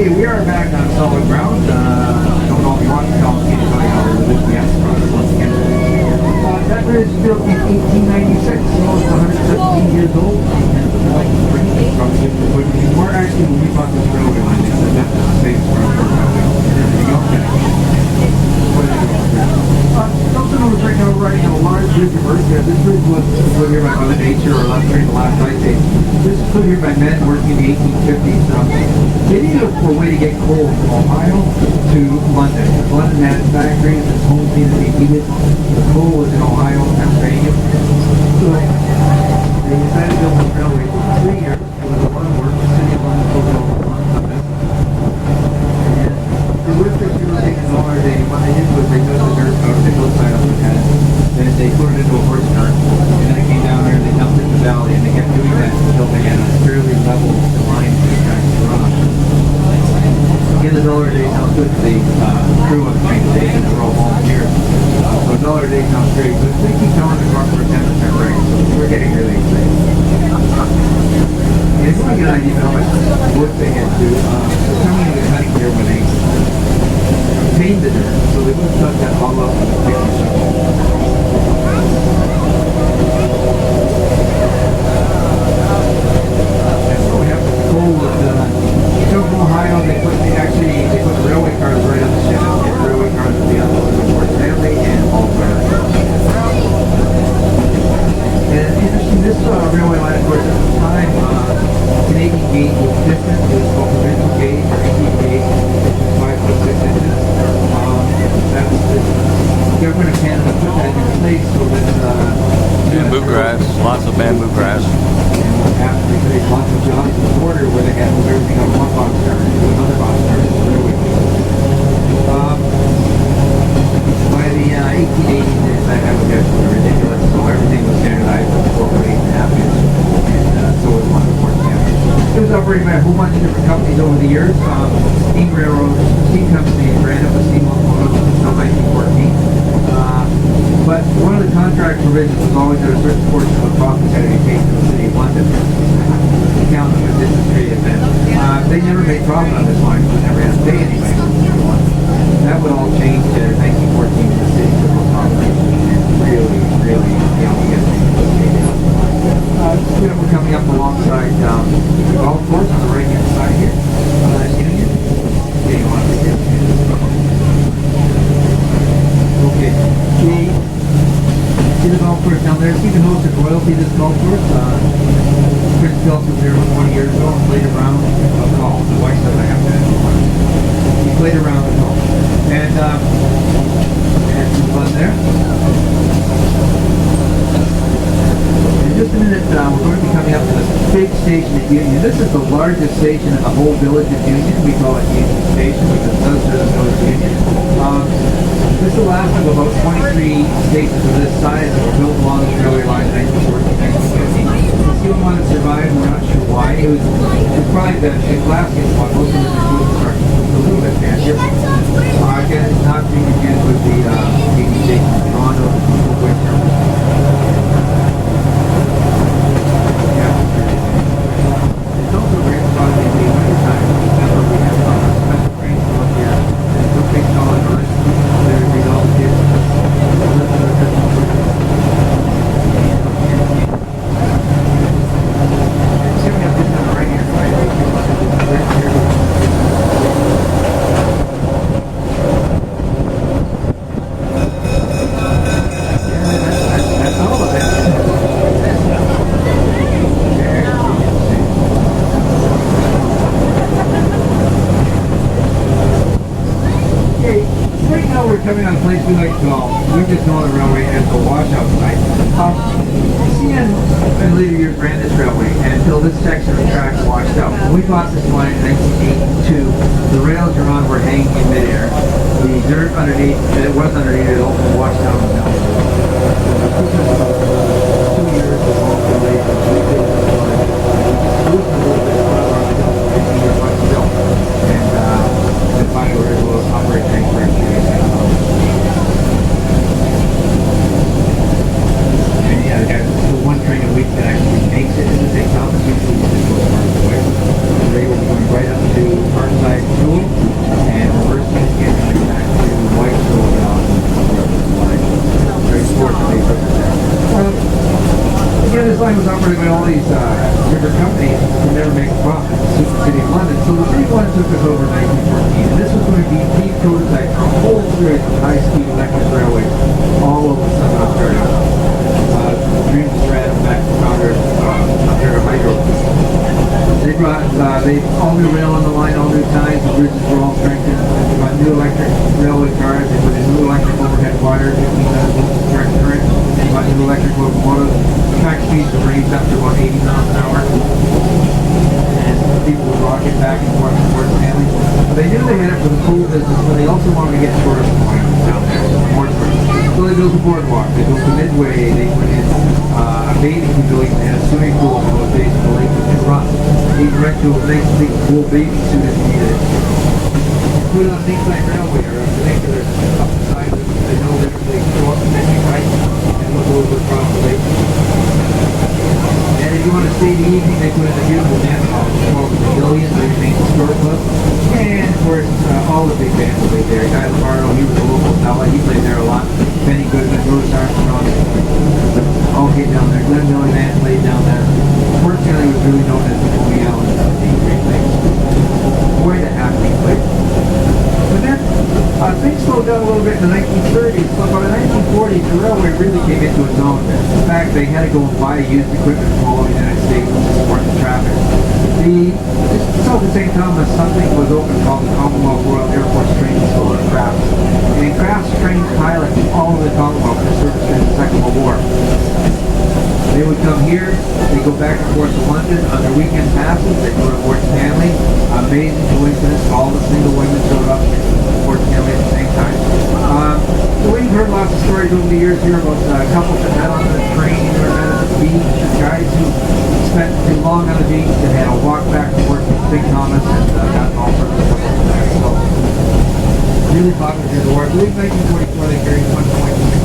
Okay, we are back on solid ground. I don't know if you want to tell me how we're looking at the product once again. That bridge is built in 1896, so it's 117 years old. And we're actually, when we bought this railway line, they said that's the same railway line. Something was right now riding on a large bridge reverse there. This bridge was put here by Mother Nature or left during the last ice age. This was put here by men working in the 1850s. They needed a way to get coal from Ohio to London. Because London had its factories, its homes needed to be heated. The coal was in Ohio and Pennsylvania. So they decided to build this railway for 3 years. It was a lot of work. The city of London took over a lot of it. And the workers who were taking $1 a day, what they did was they dug the dirt out of the hillside up the head. Then they put it into a horse cart. And then it came down there and they dumped it in the valley. And they kept doing that until they had a fairly level line for the tracks to run on. Again, the $1 a day sounds good to the crew on the train today, and we're all volunteers. So $1 a day sounds great, but they keep telling the truck for a 10% raise, so we're getting really excited. And if you want to get an idea of how much work they get to, they're coming into the cutting here when they obtain the dirt, so they would cut that all up with a picking shovel. From Ohio, they put the railway cars right on the ship. And the railway cars would be unloaded before Stanley and all cars. And interesting, this railway line, of course, at the time, Canadian gauge was different. It was called provincial gauge or Indian gauge, which is 5 foot 6 inches. That's the government of Canada put that in place so that bamboo grass, lots of bamboo grass. After they created lots of jobs at the border where they had to move everything out of one box car into another box car. By the 1880s, they decided that was absolutely ridiculous, so everything was standardized with 4.8.5 inch, and so was one of the fourth cameras. It was operated by a whole bunch of different companies over the years. Steam railroads, steam companies ran up a steam locomotive until 1914. But one of the contract provisions was always that a certain portion of the profit had to be paid to the city of London. The county was industry and then they never made profit on this line, so they never had to pay anybody. That would all change in 1914 when the city took over operation and really, get things paid out. We're coming up alongside the golf course on the right hand side here. Union. Getting on to here. Okay. See the golf course down there? See the most of royalty this golf course? Prince Philip was there 20 years ago and played around golf. The wife said I have to he played around with golf. And had some fun there. In just a minute, we're going to be coming up to the big station at Union. This is the largest station in the whole village of Union. We call it Union Station because it does serve the village of Union. This is the last of about 23 stations of this size that were built along the railway line in 1914 1950. It's the only one that survived, we're not sure why. It was probably the glassiest one, most of them are wood construction, so it's a little bit fancier. Again, it's not being confused with the TV station in Toronto, which it's also a great spot in the wintertime. Remember, we have special trains to look here. There's no big solid on it. There we go. Coming on a place we like to call, we just know the railway as the washout site. CN in later years ran this railway until this section of the track washed out. When we bought this line in 1982, the rails you're on were hanging in midair. The dirt underneath, it was underneath, it all washed out on the mountain. 2 years of all the way from and then finally we were able to operate tanks for a few days. The one train a week that actually makes it into St. Thomas, usually just goes part of the way. They will be going right up to Parkside, line was operated by all these different companies who never make a profit in the city of London. So the big one took us over 1914. And this was going to be the prototype for a whole series of high-speed electric railways all over southern Ontario. Dreams ran back to founder Ontario Hydro. They brought all new rail on the line, all new ties, the bridges were all strengthened. They brought new electric railway cars, they put in new electric overhead wire, 15,000 volts direct current. They brought new electric locomotives. Track speeds were raised up to about 80 miles an hour. And people would rocket back and forth towards Stanley. But they knew they had it for the coal business, but they also wanted to get tourists going down there, more tourists. So they built a boardwalk, they built a midway, they put in a bathing pavilion, they had a swimming pool on those days in the lake that run. They direct to a nice big cool bathing suit if you needed it. Put on things like railway or particular up the side of the hill there, they go up and then right and look over across the lake. And if you want to stay the evening, they put in a beautiful dance hall called the Pavilion, they remain historic club. And of course, all the big bands played there. Guy Lombardo, he was a local fella, he played there a lot. Benny Goodman, Louis Armstrong, all came down there. Glenn Miller Band played down there. Fortunately, it was really known as the Coney Island of the Great Lakes. Quite a happening place. But then, things slowed down a little bit in the 1930s, but by the 1940s, the railway really came into its own. In fact, they had to go and buy used equipment from all over the United States to support the traffic. South of St. Thomas, something was open called the Commonwealth Royal Air Force Training School in Crafts. And Crafts trained pilots all over the Commonwealth for service during the Second World War. They would come here, they go back and forth to London on their weekend passes, they go to Fort Stanley. Amazing coincidence, all the single women showed up at Fort Stanley at the same time. So we've heard lots of stories over the years here about couples that met on the train or met at the beach, guys who spent too long on the beach and had to walk back and forth to St. Thomas, and that's all sorts of stuff there. So, really popular during the war. I believe 1944 they carried 1.6